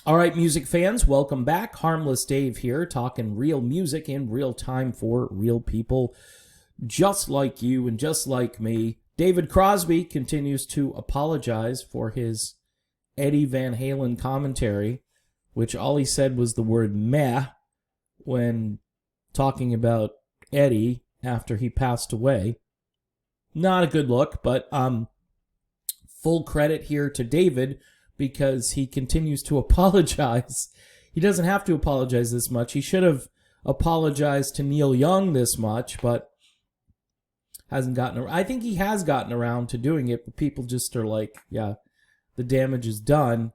All right, music fans, welcome back. Harmless Dave here, talking real music in real time for real people just like you and just like me. David Crosby continues to apologize for his Eddie Van Halen commentary, which all he said was the word meh when talking about Eddie after he passed away. Not a good look, but full credit here to David, because he continues to apologize. He doesn't have to apologize this much. He should have apologized to Neil Young this much, but hasn't gotten around. I think he has gotten around to doing it, but people just are like, yeah, the damage is done.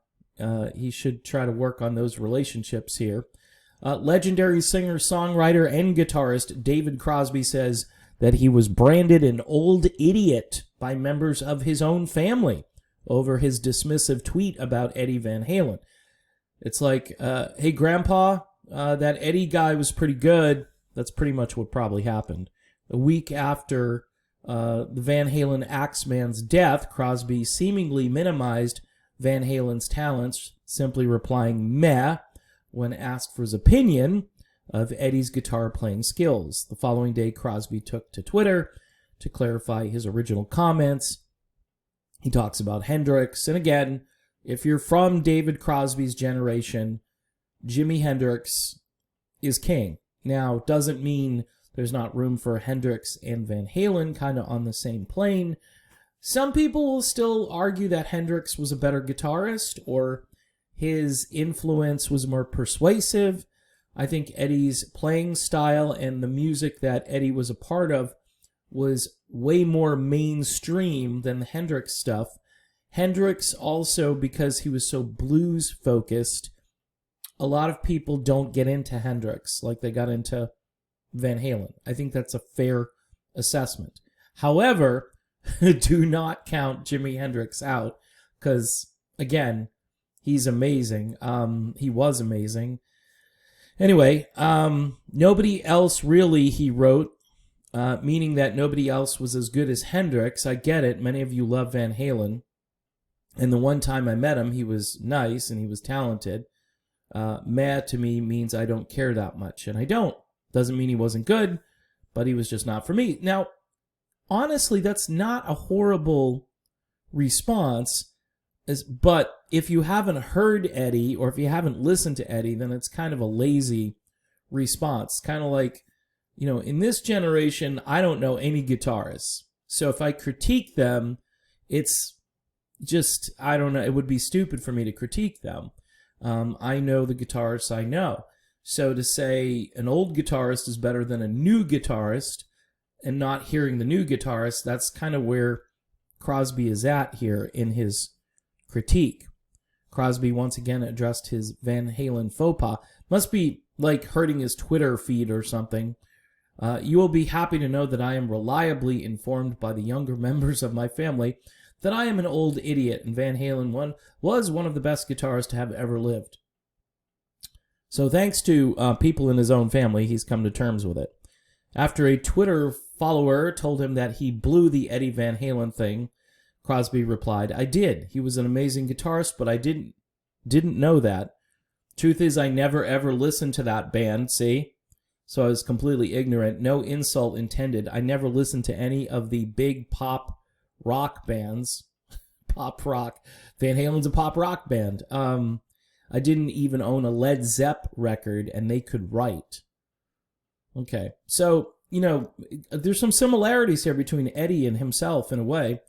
He should try to work on those relationships here. Legendary singer, songwriter, and guitarist David Crosby says that he was branded an old idiot by members of his own family over his dismissive tweet about Eddie Van Halen. It's like, hey, Grandpa, that Eddie guy was pretty good. That's pretty much what probably happened. A week after the Van Halen Axeman's death, Crosby seemingly minimized Van Halen's talents, simply replying meh when asked for his opinion of Eddie's guitar playing skills. The following day, Crosby took to Twitter to clarify his original comments. He talks about Hendrix. And again, if you're from David Crosby's generation, Jimi Hendrix is king. Now, doesn't mean there's not room for Hendrix and Van Halen kind of on the same plane. Some people will still argue that Hendrix was a better guitarist or his influence was more persuasive. I think Eddie's playing style and the music that Eddie was a part of was way more mainstream than the Hendrix stuff. Hendrix also, because he was so blues-focused, a lot of people don't get into Hendrix like they got into Van Halen. I think that's a fair assessment. However, do not count Jimi Hendrix out, because, again, he's amazing. He was amazing. Anyway, nobody else really, he wrote, meaning that nobody else was as good as Hendrix. I get it. Many of you love Van Halen. And the one time I met him, he was nice and he was talented. Meh to me means I don't care that much. And I don't. Doesn't mean he wasn't good, but he was just not for me. Now, honestly, that's not a horrible response. But if you haven't heard Eddie or if you haven't listened to Eddie, then it's kind of a lazy response. Kind of like, you know, in this generation, I don't know any guitarists. So if I critique them, it's just, I don't know, it would be stupid for me to critique them. I know the guitarists I know. So to say an old guitarist is better than a new guitarist and not hearing the new guitarist, that's kind of where Crosby is at here in his critique. Crosby once again addressed his Van Halen faux pas. Must be like hurting his Twitter feed or something. You will be happy to know that I am reliably informed by the younger members of my family that I am an old idiot, and Van Halen was one of the best guitarists to have ever lived. So thanks to people in his own family, he's come to terms with it. After a Twitter follower told him that he blew the Eddie Van Halen thing, Crosby replied, I did. He was an amazing guitarist, but I didn't know that. Truth is, I never ever listened to that band, see? So I was completely ignorant. No insult intended. I never listened to any of the big pop rock bands. Pop rock. Van Halen's a pop rock band. I didn't even own a Led Zepp record, and they could write. Okay. So, you know, there's some similarities here between Eddie and himself in a way.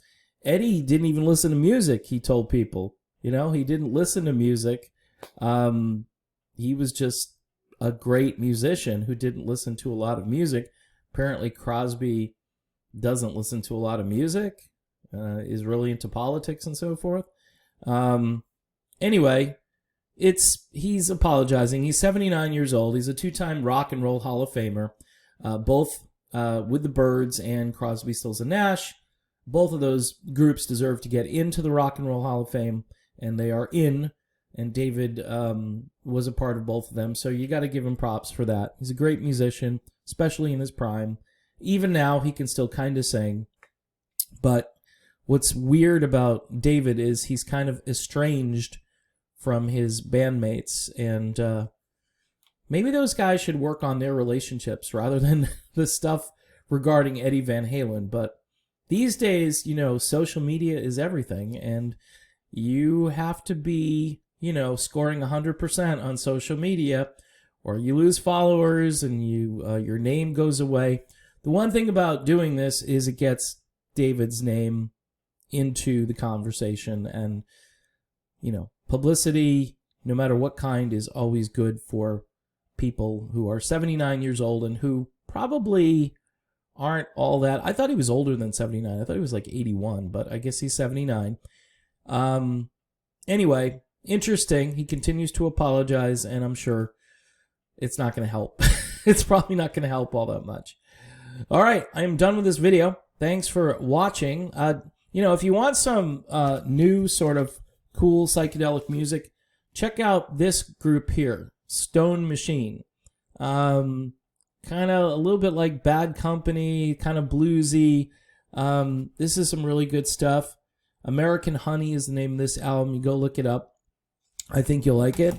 Eddie didn't even listen to music, he told people. You know, he didn't listen to music. He was just a great musician who didn't listen to a lot of music. Apparently Crosby doesn't listen to a lot of music, is really into politics and so forth. Anyway, he's apologizing. He's 79 years old. He's a two-time Rock and Roll Hall of Famer, both with the Byrds and Crosby, Stills, and Nash. Both of those groups deserve to get into the Rock and Roll Hall of Fame, and they are in. And David was a part of both of them, so you got to give him props for that. He's a great musician, especially in his prime. Even now, he can still kind of sing. But what's weird about David is he's kind of estranged from his bandmates, and maybe those guys should work on their relationships rather than the stuff regarding Eddie Van Halen. But these days, social media is everything, and you have to be, scoring 100% on social media, or you lose followers and your name goes away. The one thing about doing this is it gets David's name into the conversation, and, publicity, no matter what kind, is always good for people who are 79 years old and who probably aren't all that. I thought he was older than 79. I thought he was like 81, but I guess he's 79. Anyway, interesting. He continues to apologize, and I'm sure it's not going to help. It's probably not going to help all that much. All right, I am done with this video. Thanks for watching. If you want some new sort of cool psychedelic music, check out this group here, Stone Machine. Kind of a little bit like Bad Company, kind of bluesy. This is some really good stuff. American Honey is the name of this album. You go look it up. I think you'll like it.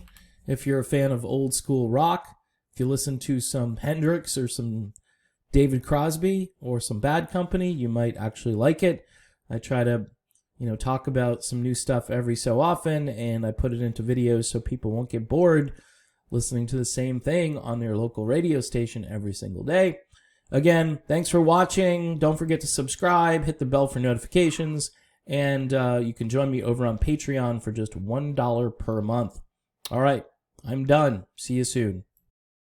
If you're a fan of old school rock, if you listen to some Hendrix or some David Crosby or some Bad Company, you might actually like it. I try to, talk about some new stuff every so often, and I put it into videos so people won't get bored listening to the same thing on their local radio station every single day. Again, thanks for watching. Don't forget to subscribe, hit the bell for notifications, and you can join me over on Patreon for just $1 per month. All right, I'm done. See you soon.